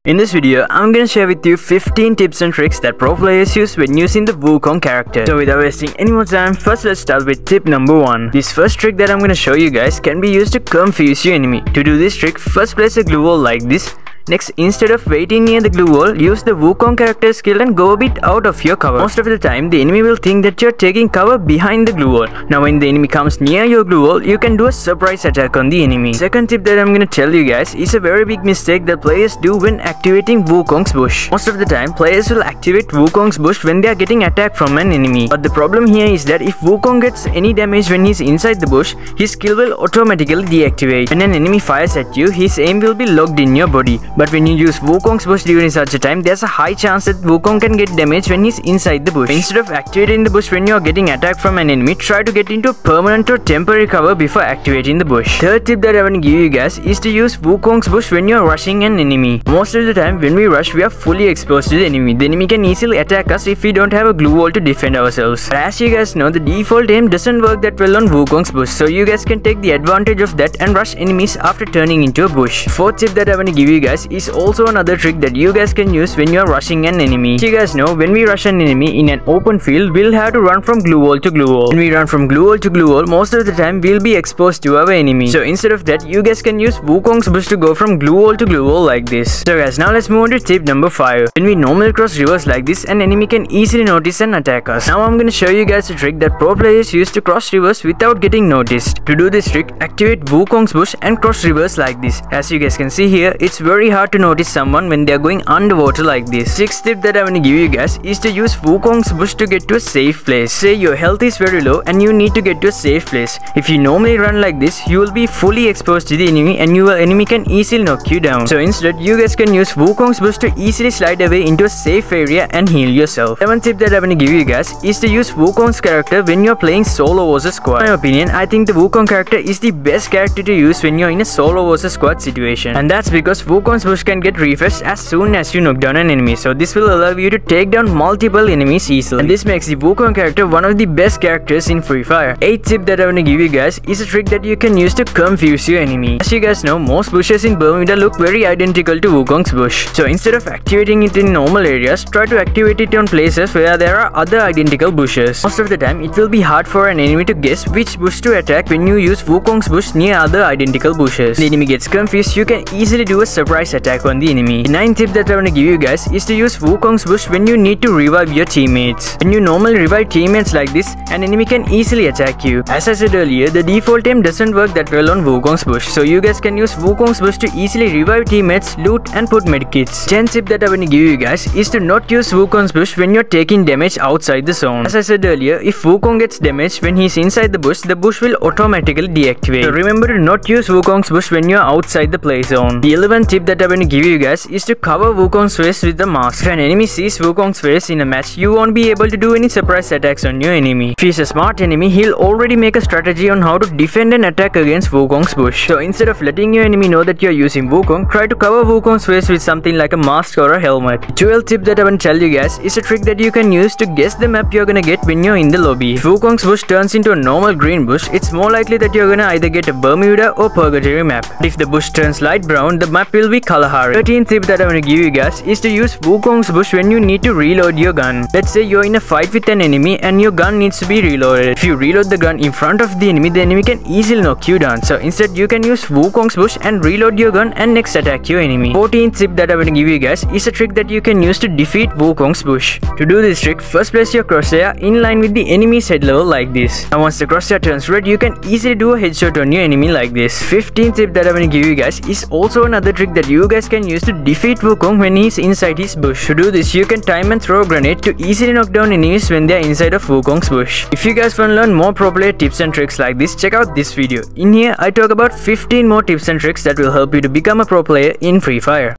In this video, I'm gonna share with you 15 tips and tricks that pro players use when using the Wukong character. So without wasting any more time, first let's start with tip number 1. This first trick that I'm gonna show you guys can be used to confuse your enemy. To do this trick, first place a glue wall like this. Next, instead of waiting near the glue wall, use the Wukong character skill and go a bit out of your cover. Most of the time, the enemy will think that you're taking cover behind the glue wall. Now when the enemy comes near your glue wall, you can do a surprise attack on the enemy. Second tip that I'm gonna tell you guys is a very big mistake that players do when activating Wukong's bush. Most of the time, players will activate Wukong's bush when they are getting attacked from an enemy. But the problem here is that if Wukong gets any damage when he's inside the bush, his skill will automatically deactivate. When an enemy fires at you, his aim will be locked in your body. But when you use Wukong's bush during such a time, there's a high chance that Wukong can get damage when he's inside the bush. Instead of activating the bush when you're getting attacked from an enemy, try to get into a permanent or temporary cover before activating the bush. Third tip that I want to give you guys is to use Wukong's bush when you're rushing an enemy. Most of the time when we rush, we are fully exposed to the enemy. The enemy can easily attack us if we don't have a glue wall to defend ourselves. But as you guys know, the default aim doesn't work that well on Wukong's bush, so you guys can take the advantage of that and rush enemies after turning into a bush. Fourth tip that I want to give you guys is also another trick that you guys can use when you're rushing an enemy. As you guys know, when we rush an enemy in an open field, we'll have to run from glue wall to glue wall. When we run from glue wall to glue wall, most of the time we'll be exposed to our enemy. So instead of that, you guys can use Wukong's bush to go from glue wall to glue wall like this. So guys, now let's move on to tip number 5. When we normally cross rivers like this, an enemy can easily notice and attack us. Now I'm gonna show you guys a trick that pro players use to cross rivers without getting noticed. To do this trick, activate Wukong's bush and cross rivers like this. As you guys can see here, it's very hard to notice someone when they are going underwater like this. Sixth tip that I want to give you guys is to use Wukong's bush to get to a safe place. Say your health is very low and you need to get to a safe place. If you normally run like this, you will be fully exposed to the enemy and your enemy can easily knock you down. So instead, you guys can use Wukong's bush to easily slide away into a safe area and heal yourself. Seventh tip that I want to give you guys is to use Wukong's character when you're playing solo versus squad. In my opinion, I think the Wukong character is the best character to use when you're in a solo versus squad situation. And that's because Wukong's bush can get refreshed as soon as you knock down an enemy, so this will allow you to take down multiple enemies easily, and this makes the Wukong character one of the best characters in Free Fire. 8th tip that I want to give you guys is a trick that you can use to confuse your enemy. As you guys know, most bushes in Bermuda look very identical to Wukong's bush, so instead of activating it in normal areas, try to activate it on places where there are other identical bushes. Most of the time, it will be hard for an enemy to guess which bush to attack when you use Wukong's bush near other identical bushes. When the enemy gets confused, you can easily do a surprise attack on the enemy. The 9th tip that I want to give you guys is to use Wukong's bush when you need to revive your teammates. When you normally revive teammates like this, an enemy can easily attack you. As I said earlier, the default aim doesn't work that well on Wukong's bush, so you guys can use Wukong's bush to easily revive teammates, loot and put medkits. 10th tip that I want to give you guys is to not use Wukong's bush when you're taking damage outside the zone. As I said earlier, if Wukong gets damaged when he's inside the bush will automatically deactivate. So remember to not use Wukong's bush when you're outside the play zone. The 11th tip that I want to give you guys is to cover Wukong's face with the mask. If an enemy sees Wukong's face in a match, you won't be able to do any surprise attacks on your enemy. If he's a smart enemy, he'll already make a strategy on how to defend and attack against Wukong's bush. So instead of letting your enemy know that you're using Wukong, try to cover Wukong's face with something like a mask or a helmet. The 12th tip that I want to tell you guys is a trick that you can use to guess the map you're gonna get when you're in the lobby. If Wukong's bush turns into a normal green bush, it's more likely that you're gonna either get a Bermuda or Purgatory map. But if the bush turns light brown, the map will be Kalahari. 13th tip that I want to give you guys is to use Wukong's bush when you need to reload your gun. Let's say you're in a fight with an enemy and your gun needs to be reloaded. If you reload the gun in front of the enemy can easily knock you down. So instead, you can use Wukong's bush and reload your gun and next attack your enemy. 14th tip that I want to give you guys is a trick that you can use to defeat Wukong's bush. To do this trick, first place your crosshair in line with the enemy's head level like this. And once the crosshair turns red, you can easily do a headshot on your enemy like this. 15th tip that I want to give you guys is also another trick that you guys can use to defeat Wukong when he's inside his bush. To do this, you can time and throw a grenade to easily knock down enemies when they are inside of Wukong's bush. If you guys want to learn more pro player tips and tricks like this, check out this video. In here, I talk about 15 more tips and tricks that will help you to become a pro player in Free Fire.